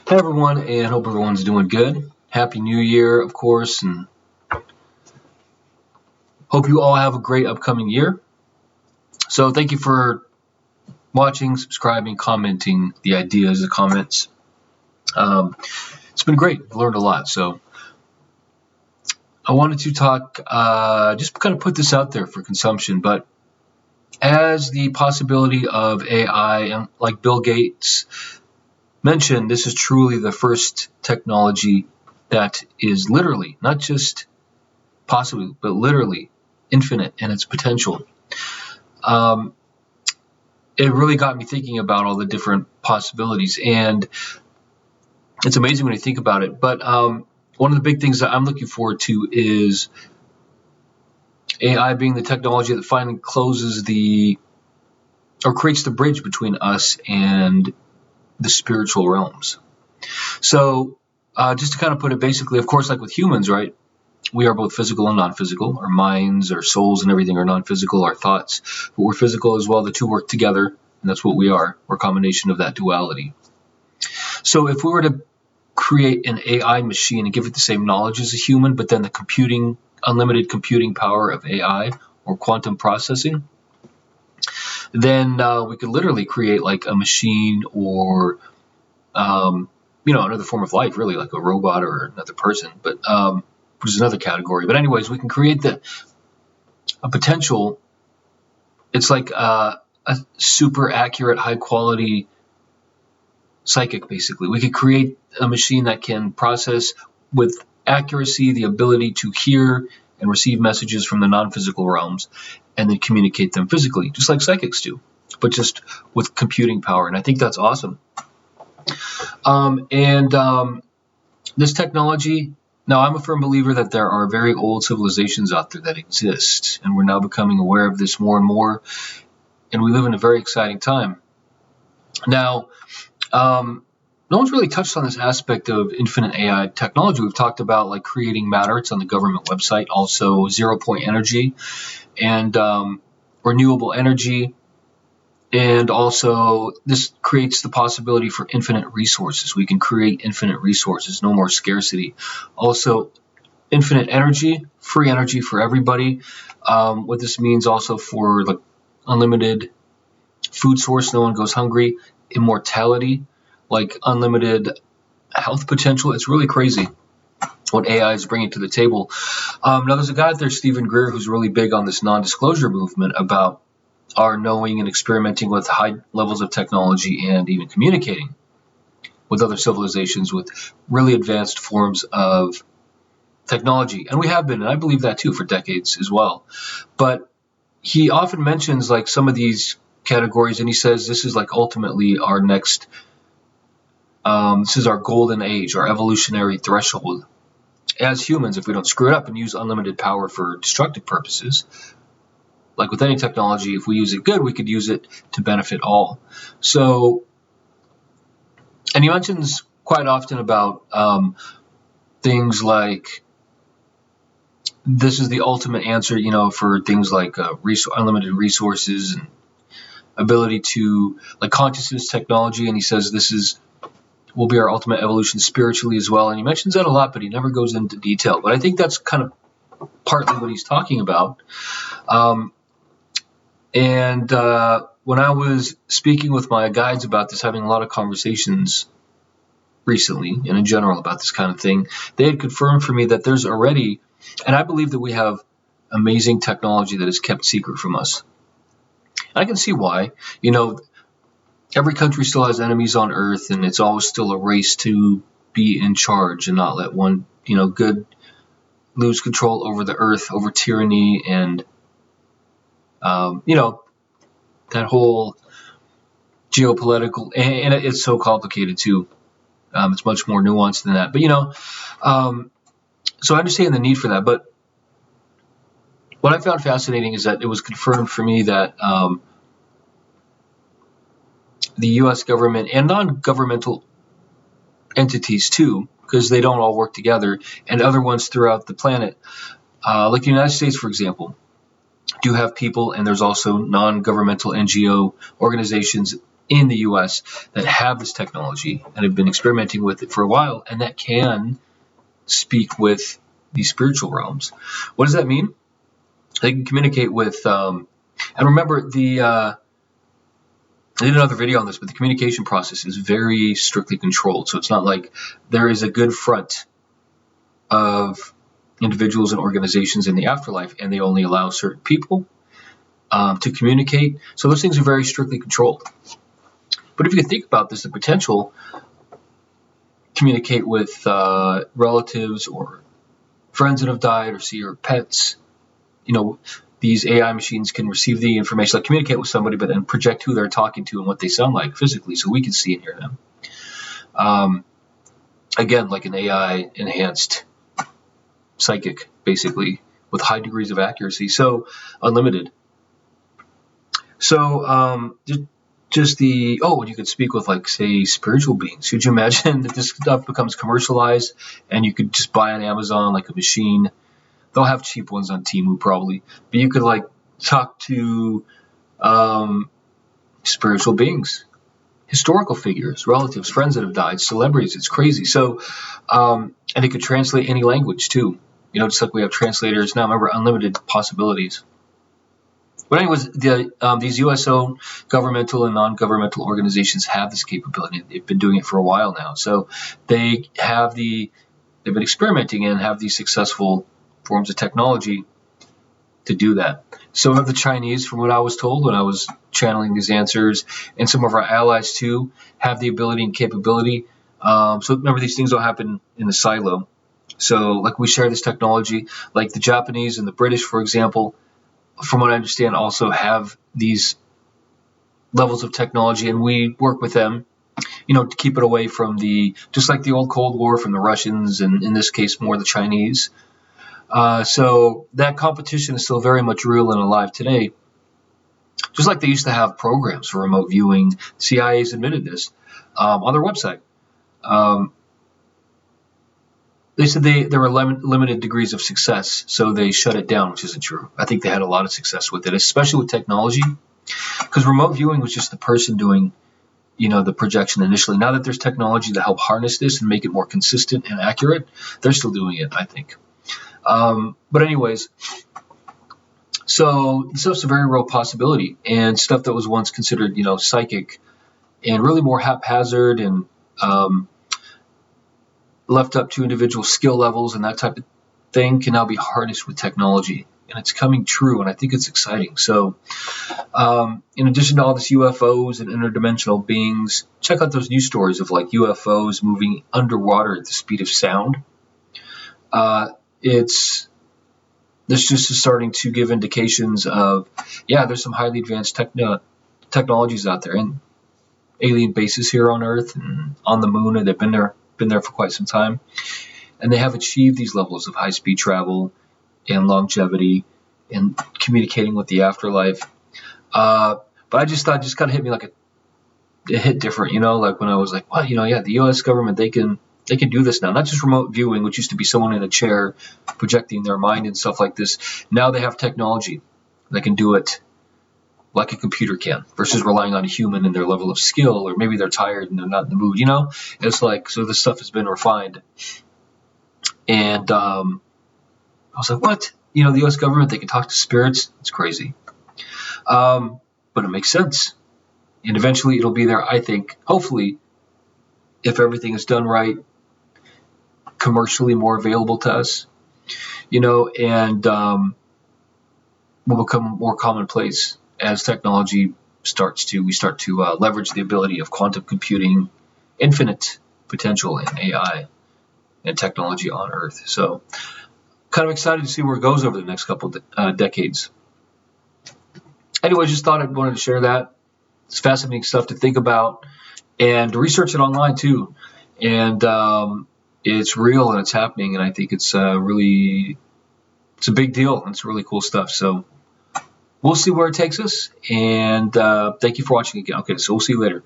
Hey everyone, and hope everyone's doing good. Happy New Year, of course, and hope you all have a great upcoming year. So thank you for watching, subscribing, commenting the ideas, the comments. It's been great. I've learned a lot. So I wanted to talk, just kind of put this out there for consumption, but as the possibility of AI, and like Bill Gates mentioned, this is truly the first technology that is literally, not just possibly, but literally infinite in its potential. It really got me thinking about all the different possibilities, and it's amazing when you think about it. But one of the big things that I'm looking forward to is AI being the technology that finally closes or creates the bridge between us and the spiritual realms. So just to kind of put it basically, of course, like with humans, right? We are both physical and non-physical. Our minds, our souls, and everything are non-physical. Our thoughts, but we're physical as well. The two work together, and that's what we are. We're a combination of that duality. So if we were to create an AI machine and give it the same knowledge as a human, but then the unlimited computing power of AI or quantum processing, then we could literally create like a machine or another form of life, really, like a robot or another person, but which is another category. But anyways, we can create a potential. It's like a super accurate, high quality psychic, basically. We could create a machine that can process with accuracy the ability to hear and receive messages from the non-physical realms and then communicate them physically, just like psychics do, but just with computing power. And I think that's awesome. This technology, now I'm a firm believer that there are very old civilizations out there that exist, and we're now becoming aware of this more and more, and we live in a very exciting time. Now, no one's really touched on this aspect of infinite AI technology. We've talked about like creating matter. It's on the government website. Also, zero-point energy and renewable energy. And also, this creates the possibility for infinite resources. We can create infinite resources, no more scarcity. Also, infinite energy, free energy for everybody. What this means also for like unlimited food source, no one goes hungry. Immortality, like unlimited health potential. It's really crazy what AI is bringing to the table. Now, there's a guy out there, Stephen Greer, who's really big on this non-disclosure movement about our knowing and experimenting with high levels of technology and even communicating with other civilizations with really advanced forms of technology. And we have been, and I believe that too, for decades as well. But he often mentions like some of these categories, and he says this is like ultimately our next, this is our golden age, our evolutionary threshold. As humans, if we don't screw it up and use unlimited power for destructive purposes, like with any technology, if we use it good, we could use it to benefit all. So, and he mentions quite often about things like this is the ultimate answer, for things like unlimited resources and ability to like consciousness technology. And he says this will be our ultimate evolution spiritually as well. And he mentions that a lot, but he never goes into detail. But I think that's kind of partly what he's talking about. When I was speaking with my guides about this, having a lot of conversations recently and in general about this kind of thing, they had confirmed for me that there's already, and I believe that we have amazing technology that is kept secret from us. I can see why. Every country still has enemies on Earth, and it's always still a race to be in charge and not let one, good lose control over the Earth, over tyranny, and that whole geopolitical, and it's so complicated too. It's much more nuanced than that. But so I understand the need for that. But what I found fascinating is that it was confirmed for me that the U.S. government and non-governmental entities too, because they don't all work together, and other ones throughout the planet, like the United States, for example, do have people, and there's also non-governmental NGO organizations in the U.S. that have this technology and have been experimenting with it for a while, and that can speak with these spiritual realms. What does that mean? They can communicate with, and remember, I did another video on this, but the communication process is very strictly controlled. So it's not like there is a good front of individuals and organizations in the afterlife, and they only allow certain people to communicate. So those things are very strictly controlled. But if you can think about this, the potential communicate with relatives or friends that have died, or see your pets. These AI machines can receive the information, like communicate with somebody, but then project who they're talking to and what they sound like physically, so we can see and hear them. Again, like an AI-enhanced psychic, basically, with high degrees of accuracy, so unlimited. So you could speak with, like, say, spiritual beings. Could you imagine that this stuff becomes commercialized and you could just buy on Amazon, like a machine? They'll have cheap ones on Temu probably, but you could, like, talk to spiritual beings, historical figures, relatives, friends that have died, celebrities. It's crazy. So, and it could translate any language too. Just like we have translators now. Remember, unlimited possibilities. But anyways, these USO governmental and non-governmental organizations have this capability. They've been doing it for a while now. So they've been experimenting and have these successful forms of technology to do that. Some of the Chinese, from what I was told when I was channeling these answers, and some of our allies too, have the ability and capability. So remember, these things don't happen in the silo. So, like, we share this technology, like the Japanese and the British, for example, from what I understand, also have these levels of technology, and we work with them, to keep it away from just like the old Cold War, from the Russians, and in this case, more the Chinese. So that competition is still very much real and alive today. Just like they used to have programs for remote viewing. CIA's admitted this on their website. They said there were limited degrees of success, so they shut it down, which isn't true. I think they had a lot of success with it, especially with technology, because remote viewing was just the person doing, the projection initially. Now that there's technology to help harness this and make it more consistent and accurate, they're still doing it, I think. But anyways, so this stuff's a very real possibility, and stuff that was once considered, psychic and really more haphazard and left up to individual skill levels and that type of thing can now be harnessed with technology, and it's coming true, and I think it's exciting. So in addition to all this UFOs and interdimensional beings, check out those news stories of, like, UFOs moving underwater at the speed of sound. This just is starting to give indications of, there's some highly advanced technologies out there, and alien bases here on Earth and on the moon, and they've been there for quite some time, and they have achieved these levels of high-speed travel and longevity and communicating with the afterlife. But I just thought, just kind of hit me like it hit different, like when I was like, well, the U.S. government, they can do this now. Not just remote viewing, which used to be someone in a chair projecting their mind and stuff like this. Now they have technology that can do it like a computer can, versus relying on a human and their level of skill, or maybe they're tired and they're not in the mood. It's like, so this stuff has been refined. And I was like, what? The U.S. government, they can talk to spirits? It's crazy. But it makes sense. And eventually it'll be there, I think, hopefully, if everything is done right, commercially more available to us, and will become more commonplace as technology we start to leverage the ability of quantum computing, infinite potential in AI and technology on Earth. So kind of excited to see where it goes over the next couple of decades. Anyway, just thought I wanted to share that. It's fascinating stuff to think about and to research it online too. And it's real and it's happening, and I think it's a big deal, and it's really cool stuff. So we'll see where it takes us, and thank you for watching again. Okay, so we'll see you later.